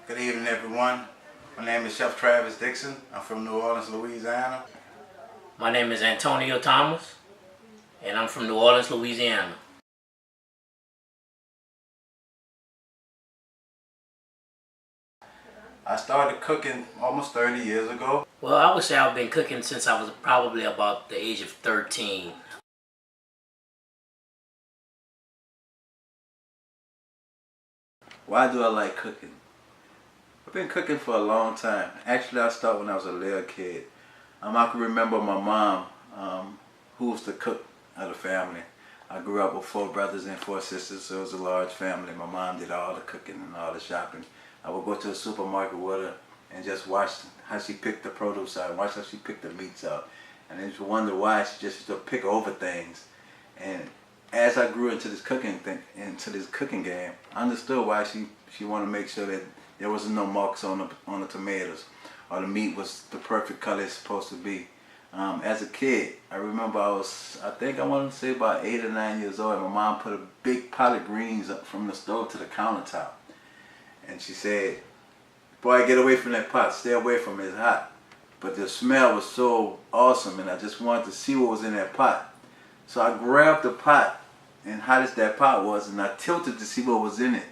Good evening, everyone. My name is Chef Travis Dixon. I'm from New Orleans, Louisiana. My name is Antonio Thomas, and I'm from New Orleans, Louisiana. I started cooking almost 30 years ago. Well, I would say I've been cooking since I was probably about the age of 13. Why do I like cooking? I've been cooking for a long time. Actually, I started when I was a little kid. I can remember my mom, who was the cook of the family. I grew up with 4 brothers and 4 sisters, so it was a large family. My mom did all the cooking and all the shopping. I would go to the supermarket with her and just watch how she picked the produce out, watch how she picked the meats out. And then you wonder why she just used to pick over things. And as I grew into this cooking game, I understood why she wanted to make sure that there wasn't no marks on the tomatoes, or the meat was the perfect color it's supposed to be. As a kid, I remember I wanted to say about 8 or 9 years old, and my mom put a big pot of greens up from the stove to the countertop. And she said, "Boy, get away from that pot, stay away from it, it's hot." But the smell was so awesome, and I just wanted to see what was in that pot. So I grabbed the pot, and hot as that pot was, and I tilted to see what was in it.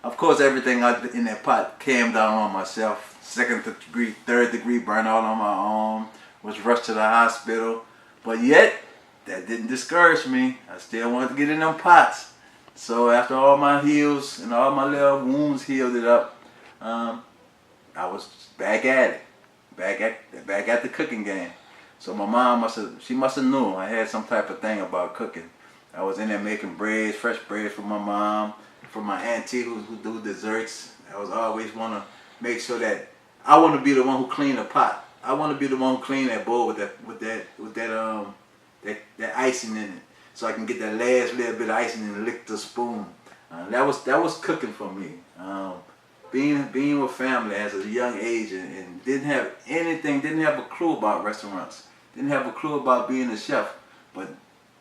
Of course, everything in that pot came down on myself. 2nd degree, 3rd degree burnout on my arm, was rushed to the hospital. But yet, that didn't discourage me. I still wanted to get in them pots. So after all my heals and all my little wounds healed it up, I was back at it, back at the cooking game. So my mom must have knew I had some type of thing about cooking. I was in there making breads, fresh breads for my mom, for my auntie who do desserts. I was always want to make sure that I want to be the one who clean the pot. I want to be the one who clean that bowl with that icing in it, so I can get that last little bit of icing and lick the spoon. That was cooking for me. Being with family as a young age and didn't have a clue about restaurants, didn't have a clue about being a chef, but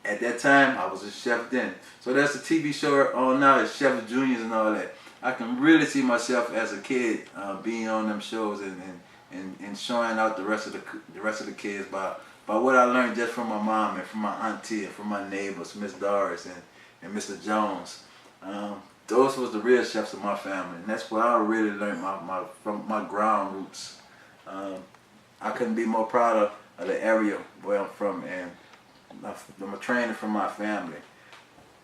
at that time I was a chef then. So that's a TV show on now, it's Chef Juniors and all that. I can really see myself as a kid being on them shows and showing out the rest of the kids by what I learned just from my mom and from my auntie and from my neighbors, Miss Doris and Mr. Jones. Those was the real chefs of my family, and that's where I really learned from my ground roots. I couldn't be more proud of the area where I'm from, and I'm a trainer from my family.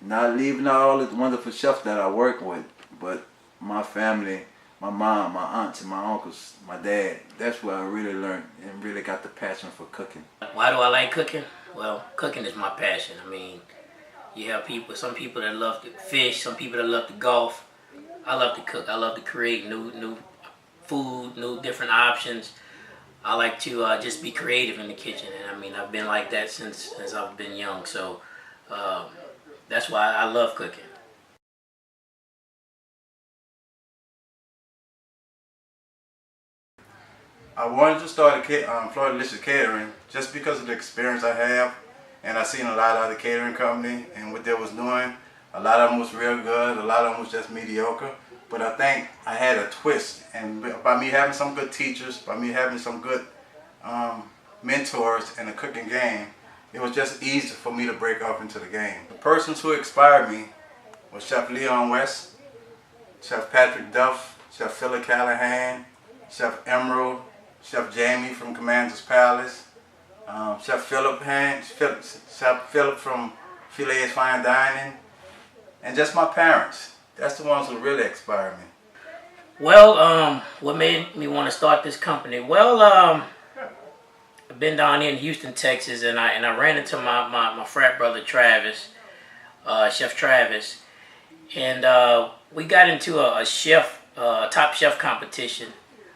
Not leaving out all the wonderful chefs that I work with, but my family, my mom, my aunts, and my uncles, my dad. That's where I really learned and really got the passion for cooking. Why do I like cooking? Well, cooking is my passion. I mean, you have some people that love to fish, some people that love to golf. I love to cook. I love to create new food, new different options. I like to just be creative in the kitchen, and I mean, I've been like that since I've been young. So that's why I love cooking. I wanted to start Florida Delicious Catering just because of the experience I have, and I seen a lot of other catering companies and what they was doing. A lot of them was real good, a lot of them was just mediocre. But I think I had a twist, and by me having some good teachers, by me having some good mentors in the cooking game, it was just easy for me to break off into the game. The persons who inspired me was Chef Leon West, Chef Patrick Duff, Chef Philip Callahan, Chef Emerald, Chef Jamie from Commander's Palace, Chef Philip from Filet's Fine Dining, and just my parents. That's the ones who really inspired me. Well, what made me want to start this company? Well, I've been down here in Houston, Texas, and I ran into my frat brother Travis, Chef Travis, and we got into a top chef competition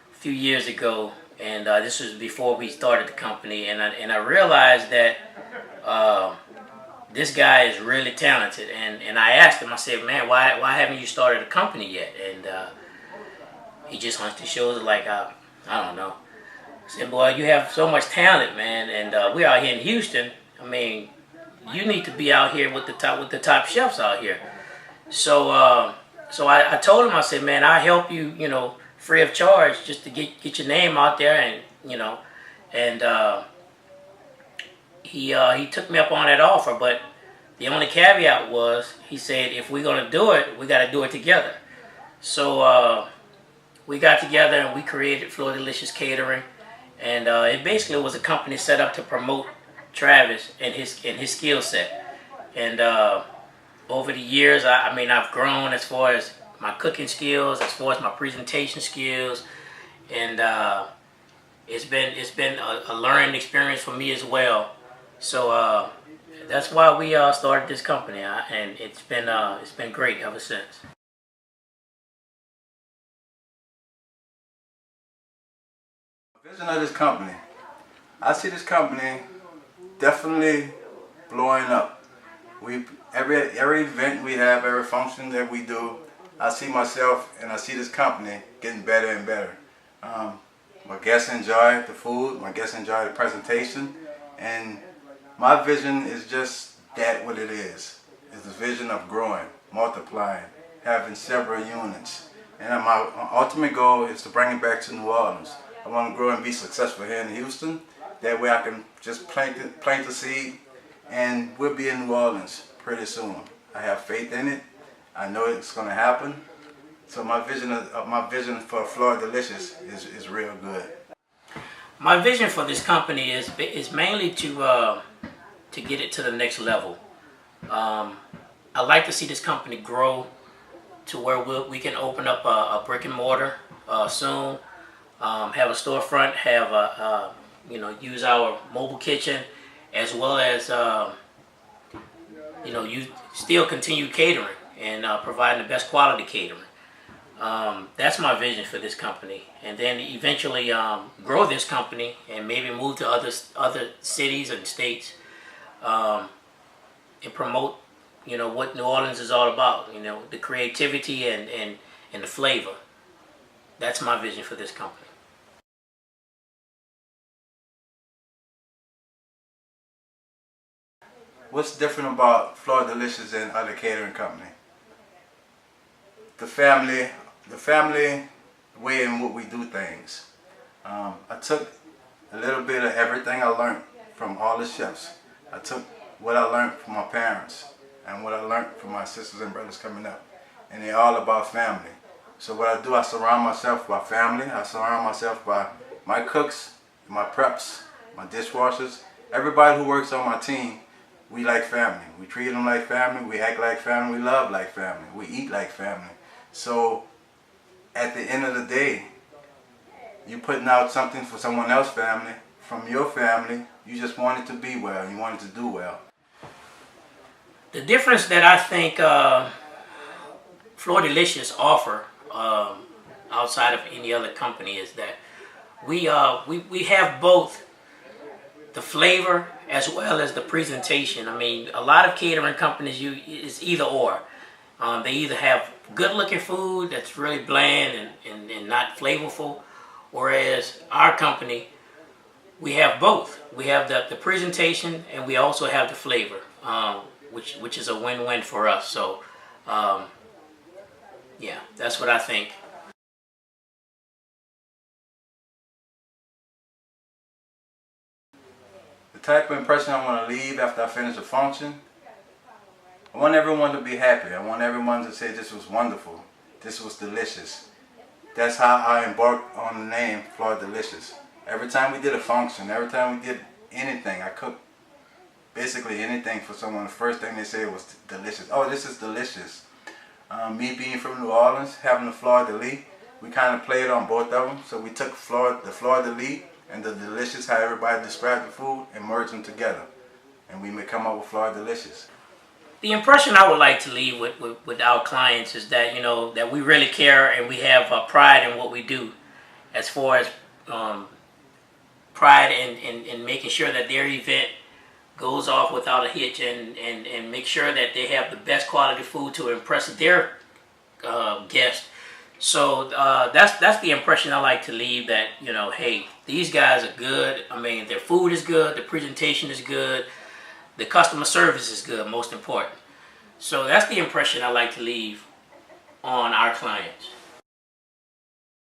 a few years ago, and this was before we started the company, and I realized that this guy is really talented, and I asked him, I said, "Man, why haven't you started a company yet?" And he just hunched his shoulders like, I don't know. I said, "Boy, you have so much talent, man, and we're out here in Houston. I mean, you need to be out here with the top chefs out here." So I told him, I said, "Man, I'll help you, free of charge, just to get your name out there, and and he took me up on that offer. But the only caveat was, he said, if we're gonna do it, we got to do it together. So we got together and we created Flordelicious Catering, and it basically was a company set up to promote Travis and his skill set. And over the years, I mean, I've grown as far as my cooking skills, as far as my presentation skills, and it's been a learning experience for me as well. So that's why we started this company, and it's been great ever since. Vision of this company. I see this company definitely blowing up. Every event we have, every function that we do, I see myself and I see this company getting better and better. My guests enjoy the food, my guests enjoy the presentation, and my vision is just that what it is. It's the vision of growing, multiplying, having several units. And my ultimate goal is to bring it back to New Orleans. I want to grow and be successful here in Houston. That way I can just plant the seed, and we'll be in New Orleans pretty soon. I have faith in it. I know it's going to happen. So my vision for Flordelicious is real good. My vision for this company is mainly to get it to the next level. I'd like to see this company grow to where we can open up a brick and mortar soon. Have a storefront, have use our mobile kitchen, as well as you still continue catering and providing the best quality catering. That's my vision for this company, and then eventually grow this company and maybe move to other cities and states, and promote what New Orleans is all about. The creativity and the flavor. That's my vision for this company. What's different about Flordelicious and other catering company? The family way in what we do things. I took a little bit of everything I learned from all the chefs. I took what I learned from my parents and what I learned from my sisters and brothers coming up. And they're all about family. So what I do, I surround myself by family. I surround myself by my cooks, my preps, my dishwashers. Everybody who works on my team, we like family. We treat them like family. We act like family. We love like family. We eat like family. So at the end of the day, you putting out something for someone else's family, from your family, you just want it to be well. You want it to do well. The difference that I think Flordelicious offer outside of any other company is that we have both the flavor as well as the presentation. I mean, a lot of catering companies, it's either or. They either have good looking food that's really bland and not flavorful, whereas our company, we have both. We have the presentation and we also have the flavor, which is a win-win for us. So yeah, that's what I think. The type of impression I want to leave after I finish a function, I want everyone to be happy. I want everyone to say this was wonderful, this was delicious. That's how I embarked on the name Flordelicious. Every time we did a function, every time we did anything, I cooked basically anything for someone, the first thing they said was delicious. Oh, this is delicious. Me being from New Orleans, having the Fleur de Lis, we kind of played on both of them. So we took the Fleur de Lis and the delicious, how everybody described the food, and merged them together. And we may come up with Flordelicious. The impression I would like to leave with our clients is that, that we really care and we have pride in what we do, as far as pride in making sure that their event goes off without a hitch, and make sure that they have the best quality food to impress their guests. So that's the impression I like to leave, that, hey, these guys are good. I mean, their food is good, the presentation is good, the customer service is good, most important. So that's the impression I like to leave on our clients.